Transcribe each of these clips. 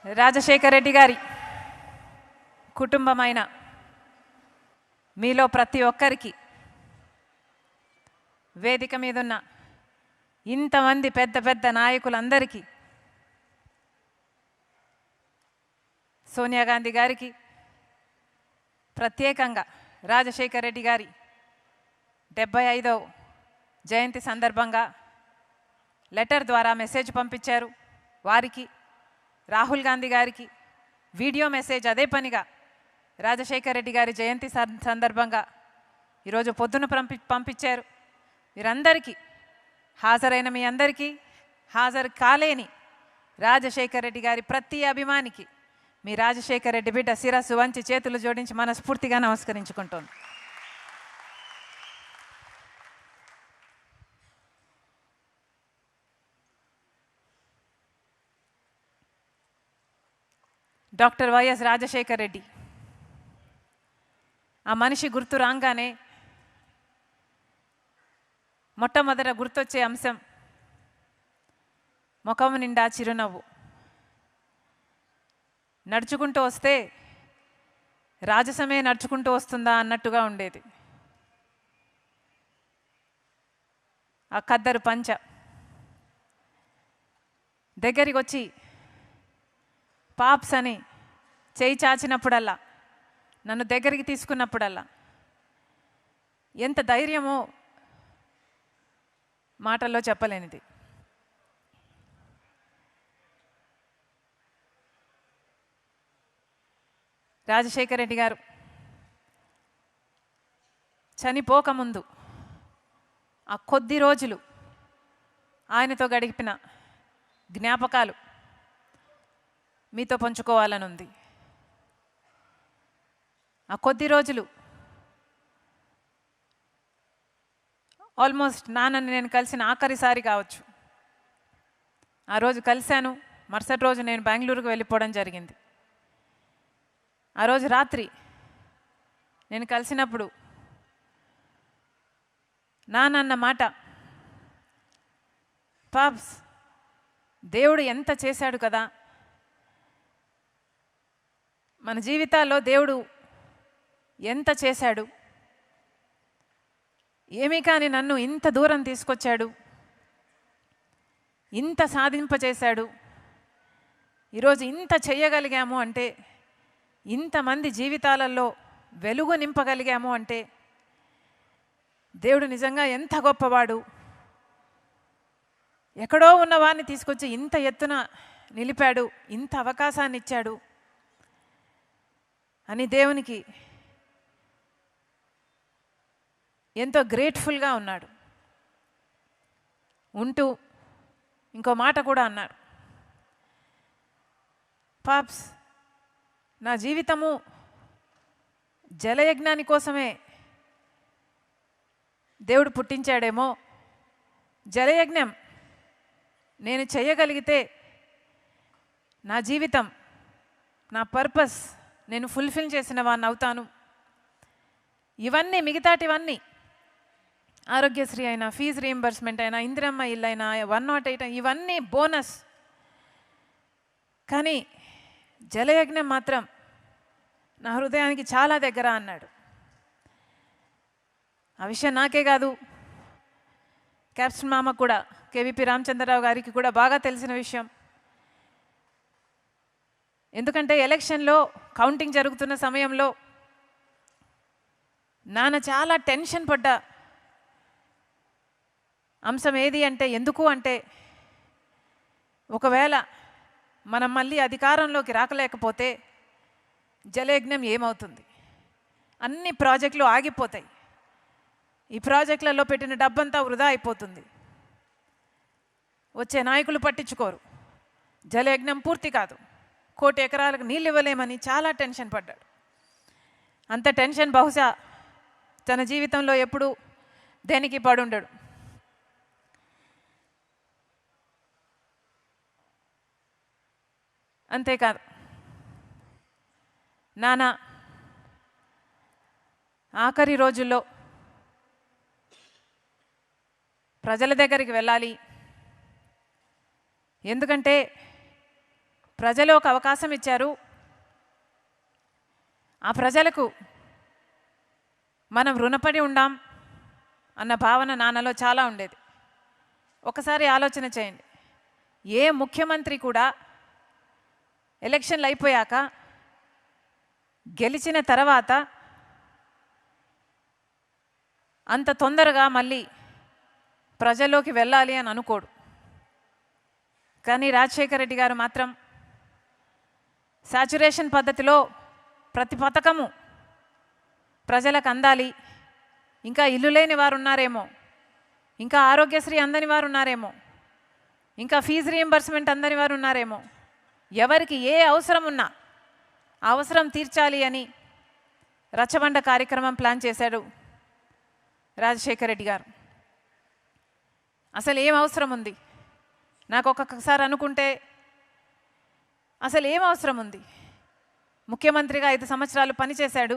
రాజశేఖర్ రెడ్డి గారి కుటుంబమైన మీలో ప్రతి ఒక్కరికి వేదిక మీదున్న ఇంతమంది పెద్ద పెద్ద నాయకులందరికీ, సోనియా గాంధీ గారికి ప్రత్యేకంగా రాజశేఖర్ రెడ్డి గారి 75వ జయంతి సందర్భంగా లెటర్ ద్వారా మెసేజ్ పంపించారు. వారికి, రాహుల్ గాంధీ గారికి వీడియో మెసేజ్ అదే పనిగా రాజశేఖర్ రెడ్డి గారి జయంతి సందర్భంగా ఈరోజు పొద్దున పంపించారు. వీరందరికీ, హాజరైన మీ అందరికీ, హాజరు కాలేని రాజశేఖర్ రెడ్డి గారి ప్రతి అభిమానికి మీ రాజశేఖర్ రెడ్డి బిడ్డ శిరస్సు వంచి చేతులు జోడించి మనస్ఫూర్తిగా నమస్కరించుకుంటోంది. డాక్టర్ వైఎస్ రాజశేఖర్ రెడ్డి, ఆ మనిషి గుర్తు రాగానే మొట్టమొదట గుర్తొచ్చే అంశం ముఖం నిండా చిరునవ్వు. నడుచుకుంటూ వస్తే రాజసమే నడుచుకుంటూ వస్తుందా అన్నట్టుగా ఉండేది. ఆ ఖద్దరు పంచ దగ్గరికి వచ్చి పాప్స్ అని చేయి చాచినప్పుడల్లా, నన్ను దగ్గరికి తీసుకున్నప్పుడల్లా ఎంత ధైర్యమో మాటల్లో చెప్పలేనిది. రాజశేఖర్ రెడ్డి గారు చనిపోకముందు ఆ కొద్ది రోజులు ఆయనతో గడిపిన జ్ఞాపకాలు మీతో పంచుకోవాలని ఉంది. ఆ కొద్ది రోజులు ఆల్మోస్ట్ నాన్నని నేను కలిసిన ఆఖరిసారి కావచ్చు. ఆ రోజు కలిశాను, మరుసటి రోజు నేను బెంగళూరుకు వెళ్ళిపోవడం జరిగింది. ఆ రోజు రాత్రి నేను కలిసినప్పుడు నాన్న మాట, పాప్స్ దేవుడు ఎంత చేశాడు కదా, మన జీవితాల్లో దేవుడు ఎంత చేశాడు, ఏమీ కానీ నన్ను ఇంత దూరం తీసుకొచ్చాడు, ఇంత సాధింపచేశాడు, ఈరోజు ఇంత చెయ్యగలిగాము అంటే, ఇంతమంది జీవితాలలో వెలుగు నింపగలిగాము అంటే దేవుడు నిజంగా ఎంత గొప్పవాడు, ఎక్కడో ఉన్నవాడిని తీసుకొచ్చి ఇంత ఎత్తున నిలిపాడు, ఇంత అవకాశాన్ని ఇచ్చాడు అని దేవునికి ఎంతో గ్రేట్ఫుల్గా ఉన్నాడు. ఉంటూ ఇంకో మాట కూడా అన్నాడు, పాప్స్ నా జీవితము జలయజ్ఞాని కోసమే దేవుడు పుట్టించాడేమో, జలయజ్ఞం నేను చేయగలిగితే నా జీవితం, నా పర్పస్ నేను ఫుల్ఫిల్ చేసిన వాడిని అవుతాను. ఇవన్నీ, మిగతాటివన్నీ, ఆరోగ్యశ్రీ అయినా, ఫీజు రీయింబర్స్మెంట్ అయినా, ఇందిరమ్మ ఇల్లు అయినా, 108 ఇవన్నీ బోనస్. కానీ జలయజ్ఞం మాత్రం నా హృదయానికి చాలా దగ్గర అన్నాడు. ఆ విషయం నాకే కాదు, క్యాప్టెన్ మామ కూడా, కేవీపీ రామచంద్రరావు గారికి కూడా బాగా తెలిసిన విషయం. ఎందుకంటే ఎలక్షన్లో కౌంటింగ్ జరుగుతున్న సమయంలో నాన్న చాలా టెన్షన్ పడ్డ అంశం ఏది అంటే, ఎందుకు అంటే, ఒకవేళ మనం మళ్ళీ అధికారంలోకి రాకలేకపోతే జలయజ్ఞం ఏమవుతుంది, అన్ని ప్రాజెక్టులు ఆగిపోతాయి, ఈ ప్రాజెక్టులలో పెట్టిన డబ్బంతా వృధా అయిపోతుంది, వచ్చే నాయకులు పట్టించుకోరు, జలయజ్ఞం పూర్తి కాదు, 1 కోటి ఎకరాలకు నీళ్ళు ఇవ్వలేమని చాలా టెన్షన్ పడ్డాడు. అంత టెన్షన్ బహుశా తన జీవితంలో ఎప్పుడూ దేనికి పడుండడు. అంతేకాదు, నాన్న ఆఖరి రోజుల్లో ప్రజల దగ్గరికి వెళ్ళాలి, ఎందుకంటే ప్రజలు ఒక అవకాశం ఇచ్చారు. ఆ ప్రజలకు మనం రుణపడి ఉండాం అన్న భావన నాన్నలో చాలా ఉండేది. ఒకసారి ఆలోచన చేయండి, ఏ ముఖ్యమంత్రి కూడా ఎలక్షన్లు అయిపోయాక గెలిచిన తర్వాత అంత తొందరగా మళ్ళీ ప్రజల్లోకి వెళ్ళాలి అని అనుకోడు. కానీ రాజశేఖర రెడ్డి గారు మాత్రం సాచురేషన్ పద్ధతిలో ప్రతి పథకము ప్రజలకు అందాలి, ఇంకా ఇల్లు లేని వారు ఉన్నారేమో, ఇంకా ఆరోగ్యశ్రీ అందని వారు ఉన్నారేమో, ఇంకా ఫీజు రీయింబర్స్మెంట్ అందని వారు ఉన్నారేమో, ఎవరికి ఏ అవసరం ఉన్నా అవసరం తీర్చాలి అని రచ్చబండ కార్యక్రమం ప్లాన్ చేశాడు రాజశేఖర రెడ్డి గారు. అసలు ఏం అవసరం ఉంది? నాకు ఒక్కొక్కసారి అనుకుంటే అసలు ఏం అవసరం ఉంది? ముఖ్యమంత్రిగా 5 సంవత్సరాలు పనిచేశాడు.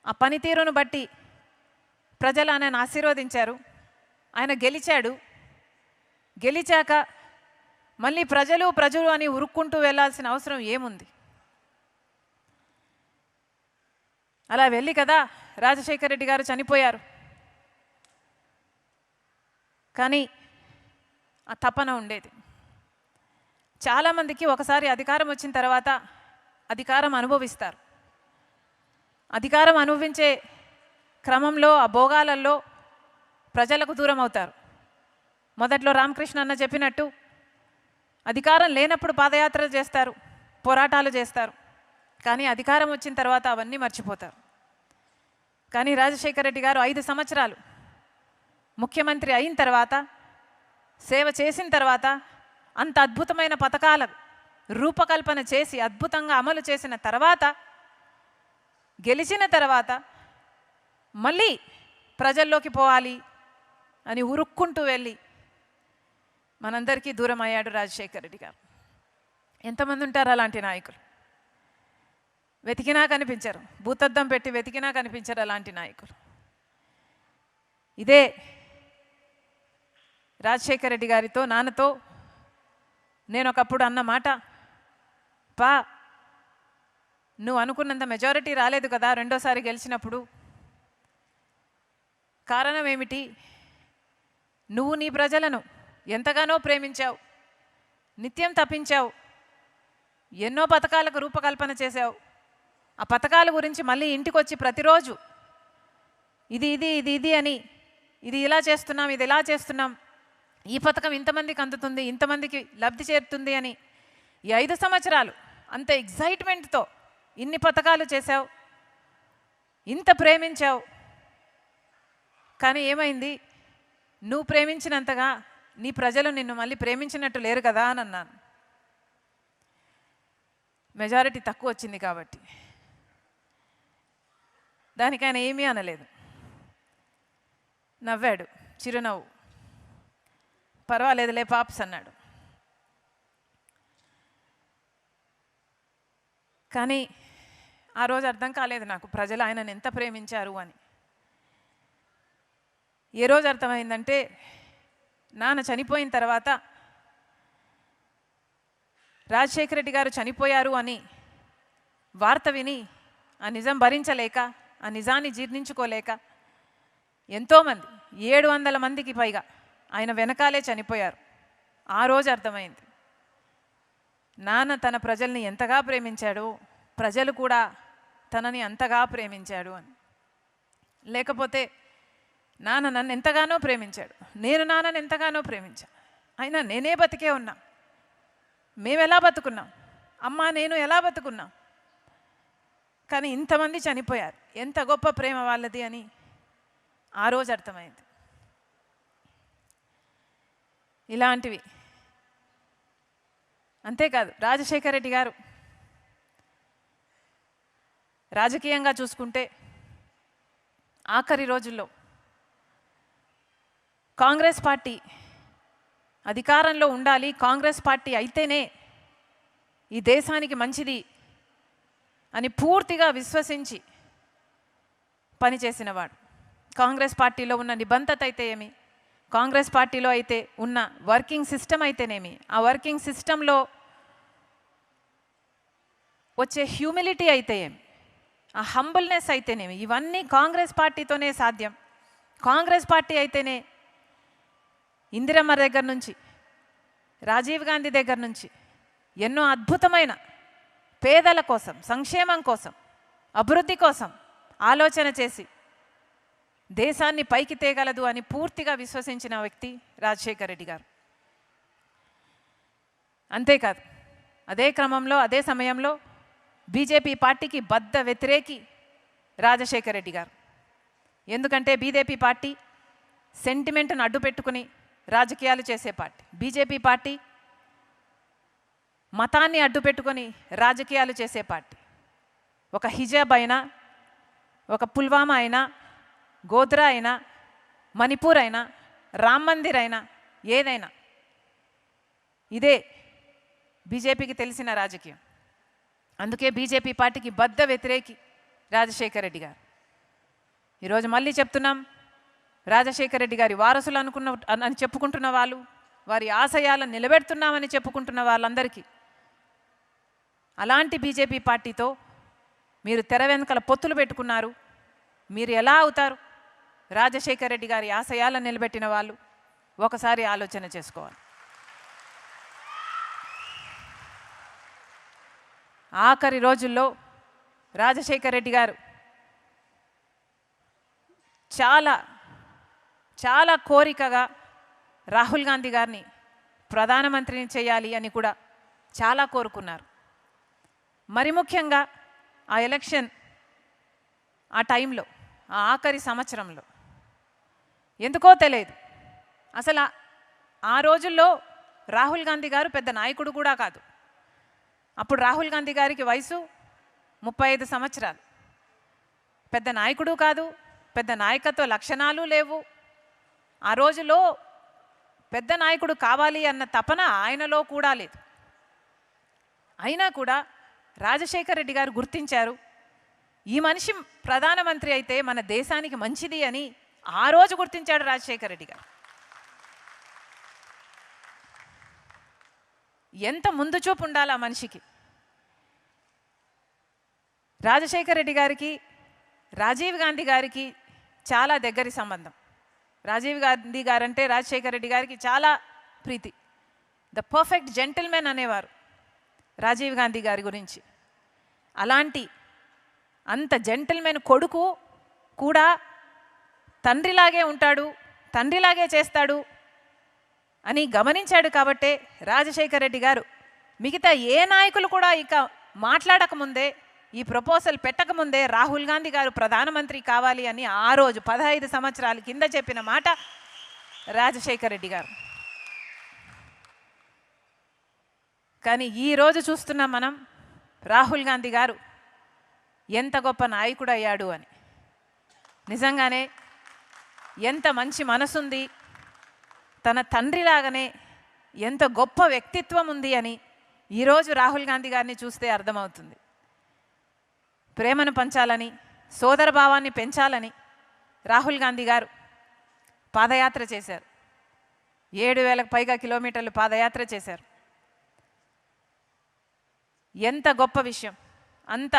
ఆ పనితీరును బట్టి ప్రజలు ఆయనను ఆశీర్వదించారు. ఆయన గెలిచాడు. గెలిచాక మళ్ళీ ప్రజలు అని ఉరుక్కుంటూ వెళ్ళాల్సిన అవసరం ఏముంది? అలా వెళ్ళి కదా రాజశేఖర రెడ్డి గారు చనిపోయారు. కానీ ఆ తపన ఉండేది. చాలామందికి ఒకసారి అధికారం వచ్చిన తర్వాత అధికారం అనుభవిస్తారు. అధికారం అనుభవించే క్రమంలో ఆ భోగాలలో ప్రజలకు దూరం అవుతారు. మొదట్లో రామకృష్ణ అన్న చెప్పినట్టు అధికారం లేనప్పుడు పాదయాత్రలు చేస్తారు, పోరాటాలు చేస్తారు. కానీ అధికారం వచ్చిన తర్వాత అవన్నీ మర్చిపోతారు. కానీ రాజశేఖర రెడ్డి గారు 5 సంవత్సరాలు ముఖ్యమంత్రి అయిన తర్వాత, సేవ చేసిన తర్వాత, అంత అద్భుతమైన పథకాల రూపకల్పన చేసి అద్భుతంగా అమలు చేసిన తర్వాత, గెలిచిన తర్వాత మళ్ళీ ప్రజల్లోకి పోవాలి అని ఉరుక్కుంటూ వెళ్ళి మనందరికీ దూరం అయ్యాడు రాజశేఖర రెడ్డి గారు. ఎంతమంది ఉంటారు అలాంటి నాయకులు? వెతికినా కనిపించరు, భూతద్దం పెట్టి వెతికినా కనిపించరు అలాంటి నాయకులు. ఇదే రాజశేఖర రెడ్డి గారితో, నాన్నతో నేను ఒకప్పుడు అన్న మాట, పా నువ్వు అనుకున్నంత మెజారిటీ రాలేదు కదా రెండోసారి గెలిచినప్పుడు. కారణం ఏమిటి? నువ్వు నీ ప్రజలను ఎంతగానో ప్రేమించావు, నిత్యం తప్పించావు, ఎన్నో పథకాలకు రూపకల్పన చేశావు. ఆ పథకాల గురించి మళ్ళీ ఇంటికి వచ్చి ప్రతిరోజు ఇది ఇది ఇది ఇది అని, ఇది ఇలా చేస్తున్నాం, ఇది ఇలా చేస్తున్నాం, ఈ పథకం ఇంతమందికి అందుతుంది, ఇంతమందికి లబ్ధి చేరుతుంది అని ఈ 5 సంవత్సరాలు అంత ఎగ్జైట్మెంట్తో ఇన్ని పథకాలు చేశావు, ఇంత ప్రేమించావు. కానీ ఏమైంది? నువ్వు ప్రేమించినంతగా నీ ప్రజలు నిన్ను మళ్ళీ ప్రేమించినట్టు లేరు కదా అని అన్నాను. మెజారిటీ తక్కువ వచ్చింది కాబట్టి. దానికైనా ఏమీ అనలేదు, నవ్వాడు, చిరునవ్వు. పర్వాలేదులే పాప్స్ అన్నాడు. కానీ ఆ రోజు అర్థం కాలేదు నాకు ప్రజలు ఆయనను ఎంత ప్రేమించారు అని. ఏ రోజు అర్థమైందంటే, నాన్న చనిపోయిన తర్వాత రాజశేఖర రెడ్డి గారు చనిపోయారు అని వార్త విని ఆ నిజం భరించలేక, ఆ నిజాన్ని జీర్ణించుకోలేక ఎంతోమంది 700 మందికి పైగా ఆయన వెనకాలే చనిపోయారు. ఆ రోజు అర్థమైంది నాన్న తన ప్రజల్ని ఎంతగా ప్రేమించాడు, ప్రజలు కూడా తనని అంతగా ప్రేమించాడు అని. లేకపోతే నాన్న నన్ను ఎంతగానో ప్రేమించాడు, నేను నాన్నని ఎంతగానో ప్రేమించాను, అయినా నేనే బతికే ఉన్నా, మేము ఎలా బతుకున్నాం, అమ్మ నేను ఎలా బతుకున్నాం, కానీ ఇంతమంది చనిపోయారు, ఎంత గొప్ప ప్రేమ వాళ్ళది అని ఆ రోజు అర్థమైంది. ఇలాంటివి. అంతేకాదు రాజశేఖర రెడ్డి గారు రాజకీయంగా చూసుకుంటే ఆఖరి రోజుల్లో కాంగ్రెస్ పార్టీ అధికారంలో ఉండాలి, కాంగ్రెస్ పార్టీ అయితేనే ఈ దేశానికి మంచిది అని పూర్తిగా విశ్వసించి పనిచేసినవాడు. కాంగ్రెస్ పార్టీలో ఉన్న నిబంధత అయితే ఏమి, కాంగ్రెస్ పార్టీలో అయితే ఉన్న వర్కింగ్ సిస్టమ్ అయితేనేమి, ఆ వర్కింగ్ సిస్టంలో వచ్చే హ్యూమిలిటీ అయితే ఏమి, ఆ హంబుల్నెస్ అయితేనేమి, ఇవన్నీ కాంగ్రెస్ పార్టీతోనే సాధ్యం. కాంగ్రెస్ పార్టీ అయితేనే ఇందిరమ్మ దగ్గర నుంచి, రాజీవ్ గాంధీ దగ్గర నుంచి ఎన్నో అద్భుతమైన పేదల కోసం, సంక్షేమం కోసం, అభివృద్ధి కోసం ఆలోచన చేసి దేశాన్ని పైకి తేగలదు అని పూర్తిగా విశ్వసించిన వ్యక్తి రాజశేఖర్ రెడ్డి గారు. అంతేకాదు, అదే క్రమంలో అదే సమయంలో బీజేపీ పార్టీకి బద్ధ వ్యతిరేకి రాజశేఖర్ రెడ్డి గారు. ఎందుకంటే బీజేపీ పార్టీ సెంటిమెంట్ను అడ్డు పెట్టుకుని రాజకీయాలు చేసే పార్టీ. బీజేపీ పార్టీ మతాన్ని అడ్డు పెట్టుకొని రాజకీయాలు చేసే పార్టీ. ఒక హిజాబ్ అయినా, ఒక పుల్వామా అయినా, గోధ్రా అయినా, మణిపూర్ అయినా, రామ్ మందిర్ అయినా, ఏదైనా ఇదే బీజేపీకి తెలిసిన రాజకీయం. అందుకే బీజేపీ పార్టీకి బద్ధ వ్యతిరేకి రాజశేఖర్ రెడ్డి గారు. ఈరోజు మళ్ళీ చెప్తున్నాం, రాజశేఖర్ రెడ్డి గారి వారసులు అని చెప్పుకుంటున్న వాళ్ళు, వారి ఆశయాలను నిలబెడుతున్నామని చెప్పుకుంటున్న వాళ్ళందరికీ అలాంటి బీజేపీ పార్టీతో మీరు తెర వెనుకల పొత్తులు పెట్టుకున్నారు. మీరు ఎలా అవుతారు రాజశేఖర్ రెడ్డి గారి ఆశయాలను నిలబెట్టిన వాళ్ళు? ఒకసారి ఆలోచన చేసుకోవాలి. ఆఖరి రోజుల్లో రాజశేఖర్ రెడ్డి గారు చాలా చాలా కోరికగా రాహుల్ గాంధీ గారిని ప్రధానమంత్రిని చేయాలి అని కూడా చాలా కోరుకున్నారు. మరి ముఖ్యంగా ఆ ఎలక్షన్ ఆ టైంలో, ఆ ఆఖరి సంవత్సరంలో ఎందుకో తెలియదు, అసలు ఆ రోజుల్లో రాహుల్ గాంధీ గారు పెద్ద నాయకుడు కూడా కాదు. అప్పుడు రాహుల్ గాంధీ గారికి వయసు 35 సంవత్సరాలు. పెద్ద నాయకుడు కాదు, పెద్ద నాయకత్వ లక్షణాలు లేవు. ఆ రోజులో పెద్ద నాయకుడు కావాలి అన్న తపన ఆయనలో కూడా లేదు. అయినా కూడా రాజశేఖర్ రెడ్డి గారు గుర్తించారు, ఈ మనిషి ప్రధానమంత్రి అయితే మన దేశానికి మంచిది అని ఆ రోజు గుర్తించాడు రాజశేఖర్ రెడ్డి గారు. ఎంత ముందు చూపు ఉండాలి ఆ మనిషికి. రాజశేఖర్ రెడ్డి గారికి రాజీవ్ గాంధీ గారికి చాలా దగ్గరి సంబంధం. రాజీవ్ గాంధీ గారంటే రాజశేఖర్ రెడ్డి గారికి చాలా ప్రీతి. ద పర్ఫెక్ట్ జెంటిల్మెన్ అనేవారు రాజీవ్ గాంధీ గారి గురించి. అలాంటి అంత జెంటిల్మెన్ కొడుకు కూడా తండ్రిలాగే ఉంటాడు, తండ్రిలాగే చేస్తాడు అని గమనించాడు. కాబట్టే రాజశేఖర్ రెడ్డి గారు మిగతా ఏ నాయకులు కూడా ఇక మాట్లాడకముందే, ఈ ప్రపోజల్ పెట్టకముందే రాహుల్ గాంధీ గారు ప్రధానమంత్రి కావాలి అని ఆ రోజు 15 సంవత్సరాల కింద చెప్పిన మాట రాజశేఖర్ రెడ్డి గారు. కానీ ఈరోజు చూస్తున్నాం మనం రాహుల్ గాంధీ గారు ఎంత గొప్ప నాయకుడు అయ్యాడు అని. నిజంగానే ఎంత మంచి మనసుంది, తన తండ్రిలాగానే ఎంత గొప్ప వ్యక్తిత్వం ఉంది అని ఈరోజు రాహుల్ గాంధీ గారిని చూస్తే అర్థమవుతుంది. ప్రేమను పంచాలని, సోదరభావాన్ని పెంచాలని రాహుల్ గాంధీ గారు పాదయాత్ర చేశారు. 7,000కు పైగా కిలోమీటర్లు పాదయాత్ర చేశారు. ఎంత గొప్ప విషయం. అంత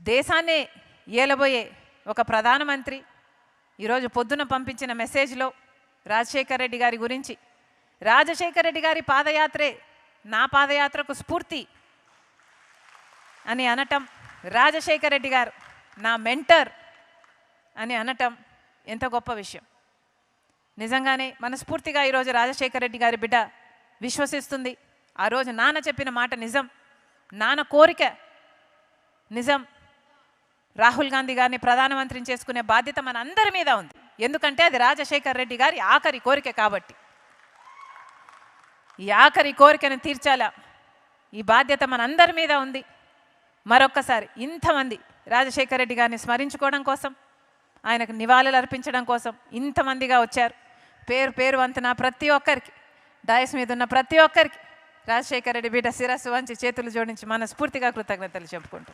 దేశాన్నే ఏలబోయే ఒక ప్రధానమంత్రి ఈరోజు పొద్దున పంపించిన మెసేజ్లో రాజశేఖర్ రెడ్డి గారి గురించి, రాజశేఖర్ రెడ్డి గారి పాదయాత్రే నా పాదయాత్రకు స్ఫూర్తి అని అనటం, రాజశేఖర్ రెడ్డి గారు నా మెంటర్ అని అనటం ఎంత గొప్ప విషయం. నిజంగానే మనస్ఫూర్తిగా ఈరోజు రాజశేఖర్ రెడ్డి గారి బిడ్డ విశ్వసిస్తుంది, ఆ రోజు నాన్న చెప్పిన మాట నిజం, నాన్న కోరిక నిజం. రాహుల్ గాంధీ గారిని ప్రధానమంత్రిని చేసుకునే బాధ్యత మన అందరి మీద ఉంది. ఎందుకంటే అది రాజశేఖర్ రెడ్డి గారి ఆఖరి కోరిక కాబట్టి. ఈ ఆఖరి కోరికను తీర్చాలా, ఈ బాధ్యత మనందరి మీద ఉంది. మరొక్కసారి ఇంతమంది రాజశేఖర్ రెడ్డి గారిని స్మరించుకోవడం కోసం, ఆయనకు నివాళులు అర్పించడం కోసం ఇంతమందిగా వచ్చారు. పేరు పేరు వంతున ప్రతి ఒక్కరికి, డయస్ మీద ఉన్న ప్రతి ఒక్కరికి రాజశేఖర్ రెడ్డి బిడ్డ శిరస్సు వంచి చేతులు జోడించి మనస్ఫూర్తిగా కృతజ్ఞతలు చెప్పుకుంటాం.